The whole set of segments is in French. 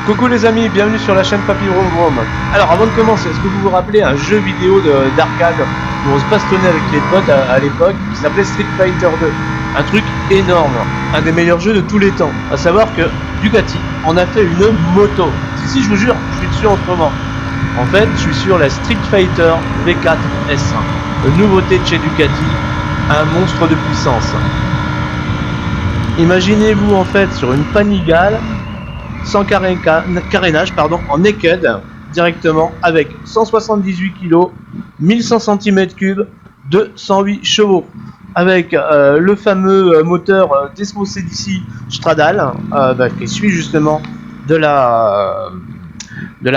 Coucou les amis, bienvenue sur la chaîne Papy Vroom Vroom. Alors avant de commencer, est-ce que vous vous rappelez un jeu vidéo d'arcade où on se bastonnait avec les potes à l'époque qui s'appelait Street Fighter 2? Un truc énorme, un des meilleurs jeux de tous les temps. À savoir que Ducati en a fait une moto. Si je vous jure, je suis dessus en ce moment. En fait, je suis sur la Street Fighter V4 S1. Une nouveauté de chez Ducati, un monstre de puissance. Imaginez-vous en fait sur une Panigale sans carénage, en naked, directement, avec 178 kg, 1100 cm3, 208 chevaux, avec le fameux moteur Desmo CDC Stradale, qui suit justement de la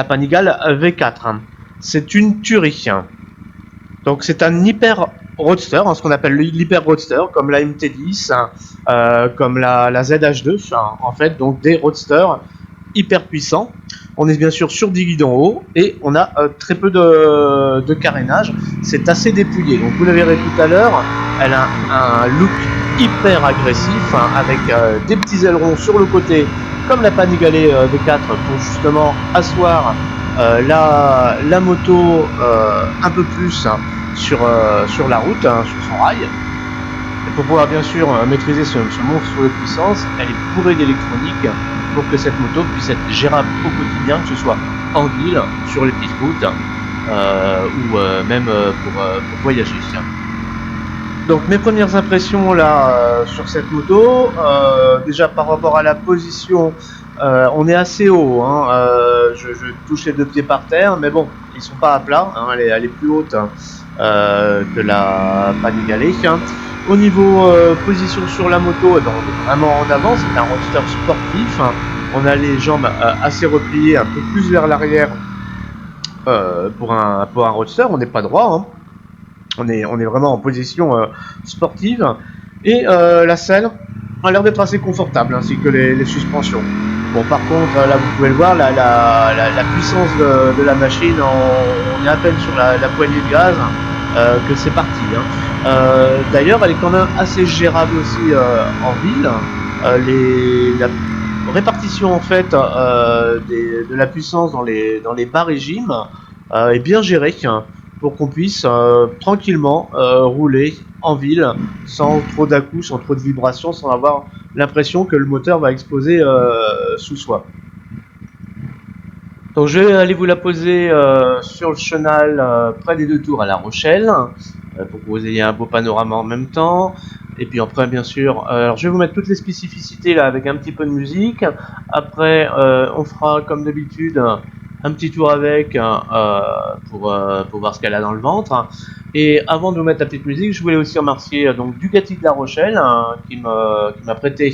Panigale V4. C'est une tuerie. Donc c'est un hyper roadster, ce qu'on appelle l'hyper roadster, comme la MT10, comme la ZH2, en fait, donc des roadsters hyper puissants. On est bien sûr sur des guidons hauts et on a très peu de carénage. C'est assez dépouillé. Donc vous le verrez tout à l'heure, elle a un look hyper agressif, avec des petits ailerons sur le côté, comme la Panigale V4, pour justement asseoir la moto un peu plus sur la route, sur son rail. Et pour pouvoir bien sûr maîtriser ce monstre de puissance, elle est bourrée d'électronique pour que cette moto puisse être gérable au quotidien, que ce soit en ville, sur les petites routes, ou même pour voyager. Donc mes premières impressions là sur cette moto, déjà par rapport à la position, on est assez haut, je touche les deux pieds par terre, mais bon, ils sont pas à plat, elle est plus haute que la Panigale. Au niveau position sur la moto, on est vraiment en avant, c'est un roadster sportif. On a les jambes assez repliées, un peu plus vers l'arrière pour un roadster. On n'est pas droit, on est vraiment en position sportive. Et la selle a l'air d'être assez confortable, ainsi que les suspensions. Bon, par contre, là vous pouvez le voir, la puissance de la machine, on est à peine sur la poignée de gaz que c'est parti. D'ailleurs, elle est quand même assez gérable aussi en ville. La répartition en fait de la puissance dans les bas régimes est bien gérée pour qu'on puisse tranquillement rouler en ville sans trop d'à-coups, sans trop de vibrations, sans avoir l'impression que le moteur va exploser sous soi. Donc je vais aller vous la poser sur le chenal près des deux tours à La Rochelle, pour que vous ayez un beau panorama en même temps. Et puis après bien sûr, alors je vais vous mettre toutes les spécificités là avec un petit peu de musique. Après on fera comme d'habitude un petit tour avec pour voir ce qu'elle a dans le ventre. Et avant de vous mettre la petite musique, je voulais aussi remercier donc Ducati de La Rochelle qui m'a prêté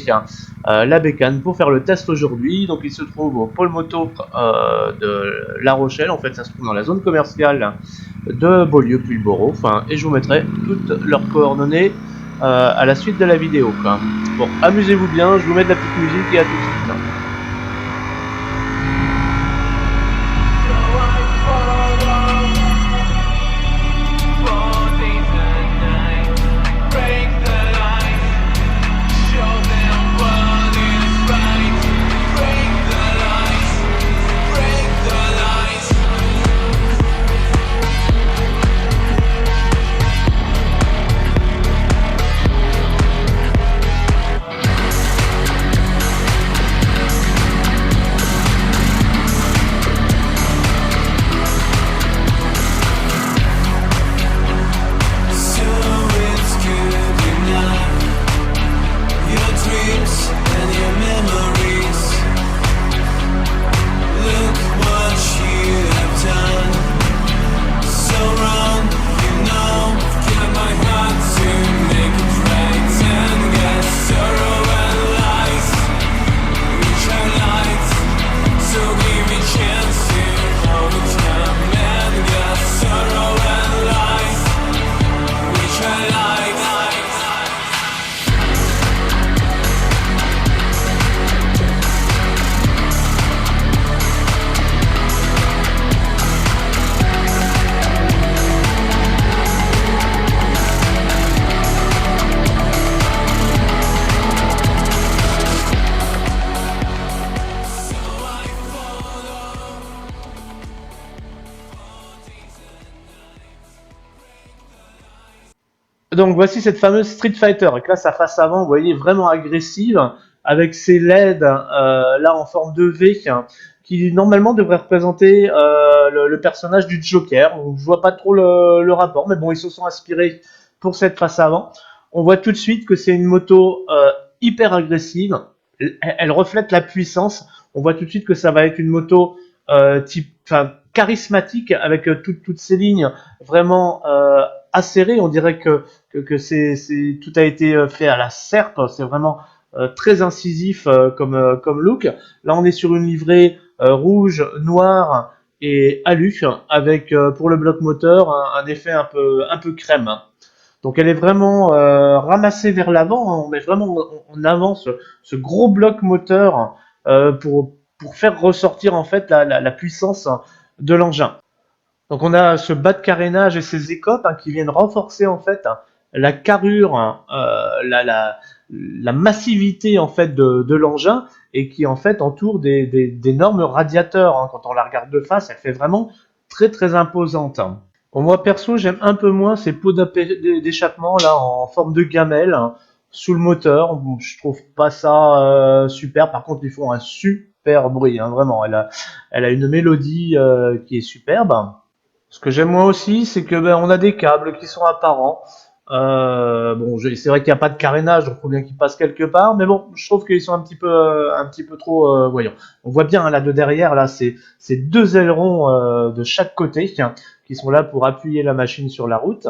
la bécane pour faire le test aujourd'hui. Donc il se trouve au pôle moto de La Rochelle. En fait, ça se trouve dans la zone commerciale de Beaulieu-Pulboro. Et je vous mettrai toutes leurs coordonnées à la suite de la vidéo. Bon, amusez-vous bien. Je vous mets de la petite musique et à tout de suite. Donc voici cette fameuse Street Fighter, avec là sa face avant, vous voyez, vraiment agressive, avec ses LED là en forme de V, qui normalement devrait représenter le personnage du Joker. Donc, je vois pas trop le rapport, mais bon, ils se sont inspirés pour cette face avant. On voit tout de suite que c'est une moto hyper agressive, elle reflète la puissance. On voit tout de suite que ça va être une moto type, enfin, charismatique, avec toutes ces lignes vraiment acérées. On dirait que tout a été fait à la serpe. C'est vraiment très incisif comme look. Là, on est sur une livrée rouge, noire et alu, avec pour le bloc moteur un effet un peu crème. Donc elle est vraiment ramassée vers l'avant. On met vraiment en avant ce gros bloc moteur pour faire ressortir en fait la puissance de l'engin. Donc on a ce bas de carénage et ces écopes qui viennent renforcer en fait la carrure, la massivité en fait de l'engin, et qui en fait entoure d'énormes radiateurs. Quand on la regarde de face, elle fait vraiment très très imposante. Bon, moi perso, j'aime un peu moins ces pots d'échappement là en forme de gamelle sous le moteur. Bon, je trouve pas ça super. Par contre, ils font un super bruit, vraiment. Elle a une mélodie qui est superbe. Ce que j'aime moi aussi, c'est que on a des câbles qui sont apparents. Bon, c'est vrai qu'il n'y a pas de carénage, donc il faut bien qu'ils passent quelque part. Mais bon, je trouve qu'ils sont un petit peu trop voyons. On voit bien là de derrière, là, c'est deux ailerons de chaque côté qui sont là pour appuyer la machine sur la route.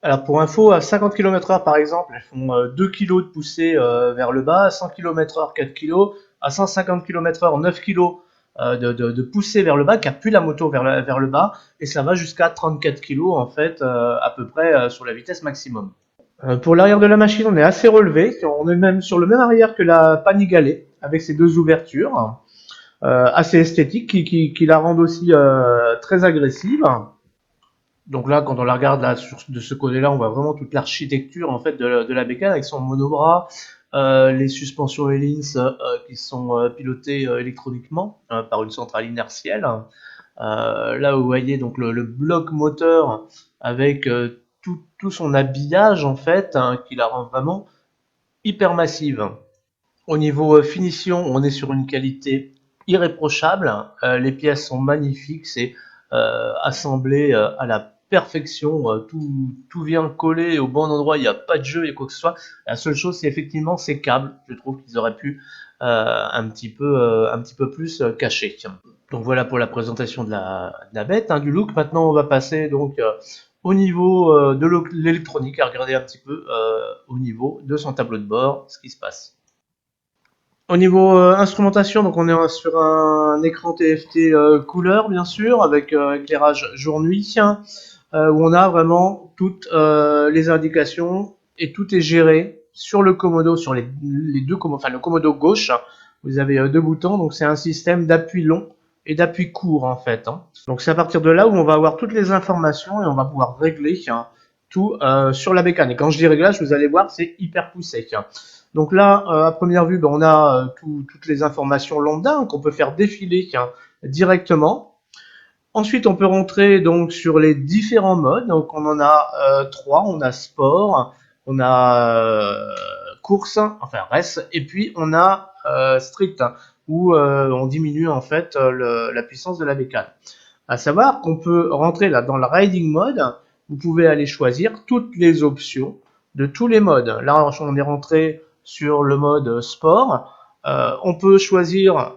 Alors pour info, à 50 km/h par exemple, elles font 2 kg de poussée vers le bas, à 100 km/h 4 kg, à 150 km/h 9 kg de poussée vers le bas, qui appuie la moto vers le bas, et ça va jusqu'à 34 kg en fait, à peu près sur la vitesse maximum. Pour l'arrière de la machine, on est assez relevé, on est même sur le même arrière que la Panigale, avec ses deux ouvertures, assez esthétiques, qui la rendent aussi très agressive. Donc là, quand on la regarde là de ce côté-là, on voit vraiment toute l'architecture en fait de la bécane, avec son monobras, les suspensions Öhlins qui sont pilotées électroniquement par une centrale inertielle. Là, vous voyez donc le bloc moteur avec tout son habillage en fait, qui la rend vraiment hyper massive. Au niveau finition, on est sur une qualité irréprochable. Les pièces sont magnifiques, c'est assemblé à la perfection. Tout vient coller au bon endroit, il n'y a pas de jeu et quoi que ce soit. La seule chose, c'est effectivement ces câbles. Je trouve qu'ils auraient pu un petit peu plus cacher. Donc voilà pour la présentation de la bête, du look. Maintenant, on va passer donc au niveau de l'électronique, à regarder un petit peu au niveau de son tableau de bord ce qui se passe. Au niveau instrumentation, donc on est sur un écran TFT couleur, bien sûr, avec éclairage jour-nuit, où on a vraiment toutes les indications, et tout est géré sur le commodo, sur les deux commodos, enfin le commodo gauche. Vous avez deux boutons, donc c'est un système d'appui long et d'appui court en fait. Donc c'est à partir de là où on va avoir toutes les informations, et on va pouvoir régler tout sur la bécane. Et quand je dis réglage, vous allez voir, c'est hyper poussé. Donc là, à première vue, on a toutes les informations lambda qu'on peut faire défiler directement. Ensuite, on peut rentrer donc sur les différents modes. Donc on en a trois. On a sport, on a course, enfin race, et puis on a strict, où on diminue en fait la puissance de la bécane. À savoir qu'on peut rentrer là dans le riding mode. Vous pouvez aller choisir toutes les options de tous les modes. Là, on est rentré sur le mode sport. On peut choisir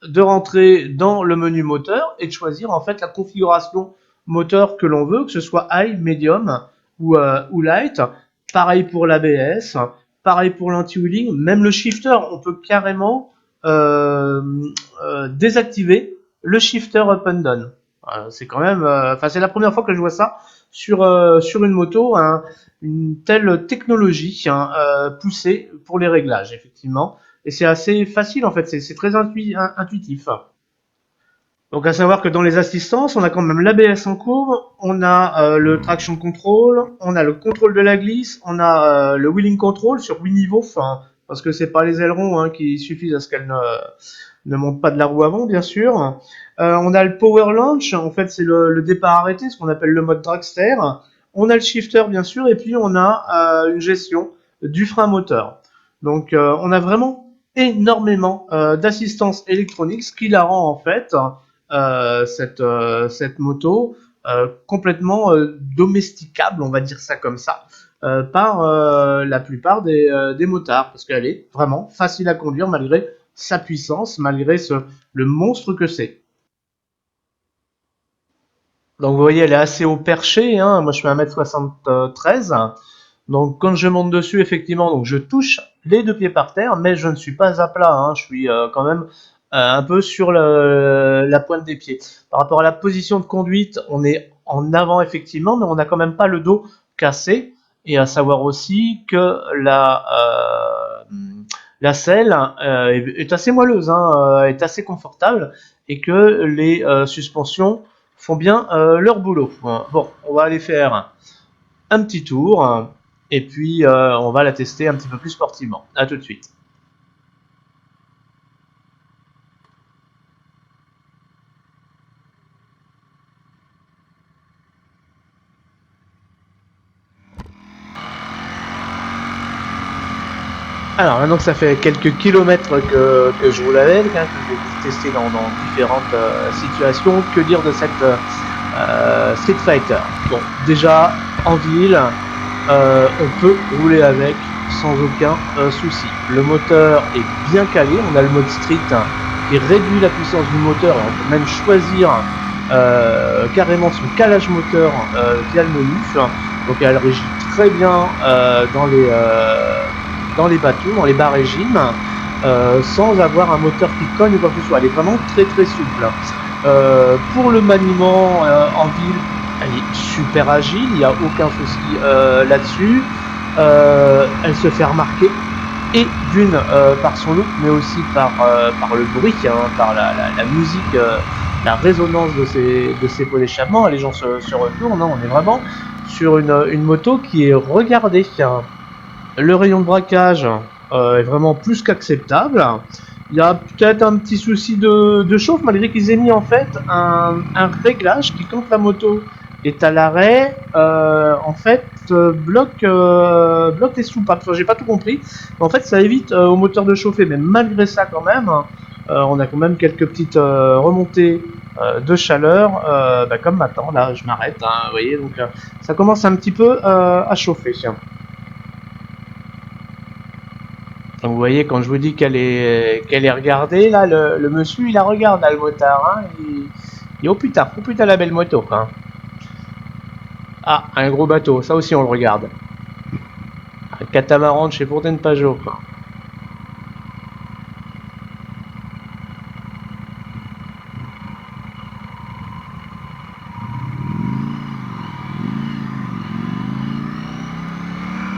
de rentrer dans le menu moteur et de choisir en fait la configuration moteur que l'on veut, que ce soit high, medium ou light. Pareil pour l'ABS, pareil pour l'anti-wheeling, même le shifter, on peut carrément désactiver le shifter up and down. C'est quand même, c'est la première fois que je vois ça sur une moto, une telle technologie poussée pour les réglages, effectivement. Et c'est assez facile en fait, c'est très intuitif. Donc à savoir que dans les assistances, on a quand même l'ABS en courbe, on a le traction control, on a le contrôle de la glisse, on a le wheeling control sur 8 niveaux, parce que c'est pas les ailerons qui suffisent à ce qu'elles ne montent pas de la roue avant, bien sûr. On a le power launch, en fait c'est le départ arrêté, ce qu'on appelle le mode dragster. On a le shifter bien sûr, et puis on a une gestion du frein moteur. Donc on a vraiment énormément d'assistance électronique, ce qui la rend en fait cette moto complètement domesticable, on va dire ça comme ça, par la plupart des motards, parce qu'elle est vraiment facile à conduire malgré sa puissance, malgré le monstre que c'est. Donc vous voyez, elle est assez haut perché, hein. Moi je fais 1m73. Donc quand je monte dessus, effectivement, donc je touche les deux pieds par terre, mais je ne suis pas à plat, hein. Je suis quand même un peu sur la pointe des pieds. Par rapport à la position de conduite, on est en avant effectivement, mais on n'a quand même pas le dos cassé. Et à savoir aussi que la selle est assez moelleuse, hein, est assez confortable, et que les suspensions font bien leur boulot. Bon, on va aller faire un petit tour, et puis on va la tester un petit peu plus sportivement. A tout de suite. Alors maintenant que ça fait quelques kilomètres que je roule avec, hein, que j'ai testé dans différentes situations, que dire de cette Street Fighter? Bon, déjà en ville, on peut rouler avec sans aucun souci. Le moteur est bien calé, on a le mode Street qui réduit la puissance du moteur, on peut même choisir carrément son calage moteur via le menu, donc elle régit très bien dans les bateaux, dans les bas régimes, sans avoir un moteur qui cogne ou quoi que ce soit. Elle est vraiment très très souple. Pour le maniement en ville, elle est super agile, il n'y a aucun souci là-dessus. Elle se fait remarquer, et d'une par son look, mais aussi par le bruit, hein, par la musique, la résonance de ses pots d'échappement. Les gens se retournent, hein. On est vraiment sur une moto qui est regardée. Le rayon de braquage est vraiment plus qu'acceptable. Il y a peut-être un petit souci de chauffe, malgré qu'ils aient mis en fait un réglage qui, quand la moto est à l'arrêt, en fait bloque les soupapes. Enfin, j'ai pas tout compris. En fait, ça évite au moteur de chauffer, mais malgré ça, quand même, on a quand même quelques petites remontées de chaleur, comme maintenant. Là, je m'arrête, hein, vous voyez, donc ça commence un petit peu à chauffer. Donc vous voyez, quand je vous dis qu'elle est regardée, là, le monsieur, il la regarde, là, le motard, hein, il oh putain, la belle moto, hein. Ah, un gros bateau, ça aussi on le regarde. Un catamaran de chez Fontaine Pajot, quoi.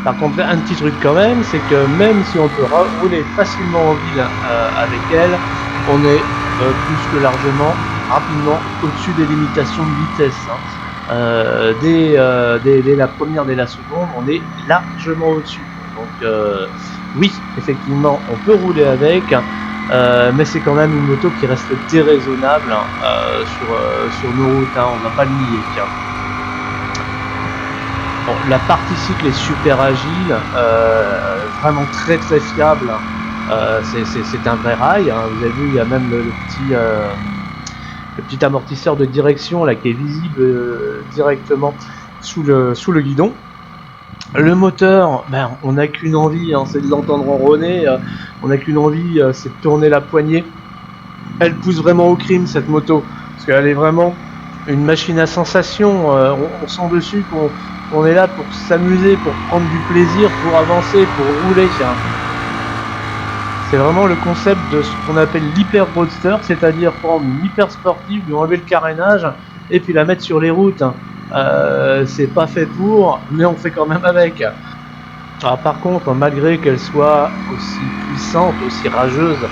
Par contre, un petit truc quand même, c'est que même si on peut rouler facilement en ville avec elle, on est plus que largement, rapidement, au-dessus des limitations de vitesse, hein. Dès la première, dès la seconde, on est largement au-dessus. Donc oui, effectivement, on peut rouler avec, mais c'est quand même une moto qui reste déraisonnable sur nos routes, hein, on va pas le nier. Bon, la partie cycle est super agile, vraiment très très fiable. C'est un vrai rail, hein. Vous avez vu, il y a même le petit amortisseur de direction là qui est visible directement sous le guidon. Le moteur, on n'a qu'une envie, hein, c'est de l'entendre ronronner. On n'a qu'une envie, c'est de tourner la poignée. Elle pousse vraiment au crime, cette moto, parce qu'elle est vraiment une machine à sensation. On sent dessus qu'on est là pour s'amuser, pour prendre du plaisir, pour avancer, pour rouler. C'est vraiment le concept de ce qu'on appelle l'hyper roadster, c'est-à-dire prendre une hyper sportive, lui enlever le carénage et puis la mettre sur les routes. C'est pas fait pour, mais on fait quand même avec. Alors, par contre, malgré qu'elle soit aussi puissante, aussi rageuse,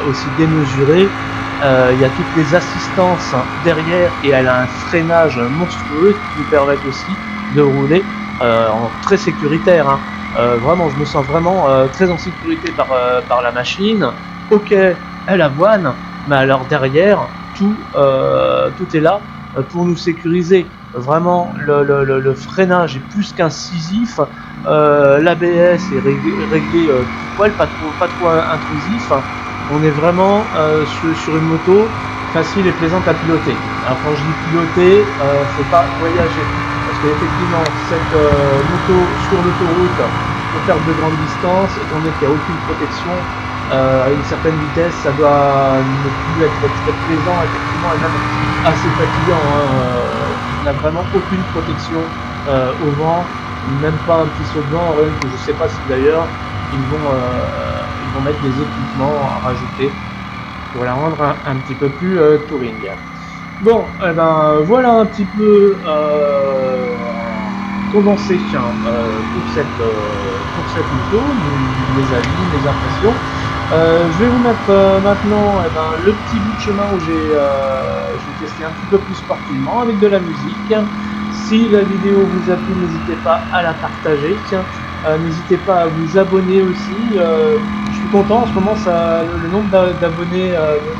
aussi démesurée, il y a toutes les assistances derrière, et elle a un freinage monstrueux qui nous permet aussi de rouler en très sécuritaire, hein. Vraiment, je me sens vraiment très en sécurité par la machine. Ok, elle avoine, mais alors derrière, tout est là pour nous sécuriser. Vraiment, le freinage est plus qu'incisif. L'ABS est réglé tout poil, pas trop intrusif. On est vraiment sur une moto facile et plaisante à piloter. Alors quand je dis piloter, c'est pas voyager. Parce qu'effectivement, cette moto sur l'autoroute, pour faire de grandes distances, étant donné qu'il n'y a aucune protection, à une certaine vitesse, ça doit ne plus être très plaisant, effectivement, et même assez fatigant. On n'a vraiment aucune protection au vent, même pas un petit saut de vent, rien que je sais pas si d'ailleurs ils vont mettre des équipements à rajouter pour la rendre un petit peu plus touring. Bon, eh ben voilà un petit peu condensé pour cette moto, mes avis, mes impressions. Je vais vous mettre maintenant le petit bout de chemin où j'ai testé un petit peu plus sportivement avec de la musique. Si la vidéo vous a plu, n'hésitez pas à la partager. N'hésitez pas à vous abonner aussi. Je suis content en ce moment, le nombre d'abonnés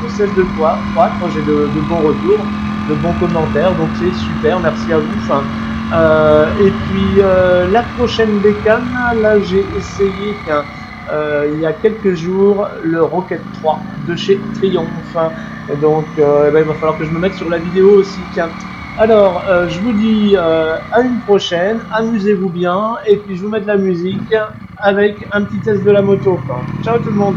ne cesse de croître. J'ai de bons retours, de bons commentaires, donc c'est super. Merci à vous. Et puis la prochaine bécane, là j'ai essayé il y a quelques jours le Rocket 3 de chez Triumph. Donc il va falloir que je me mette sur la vidéo aussi. Alors, je vous dis à une prochaine, amusez-vous bien, et puis je vous mets de la musique avec un petit test de la moto. Ciao tout le monde!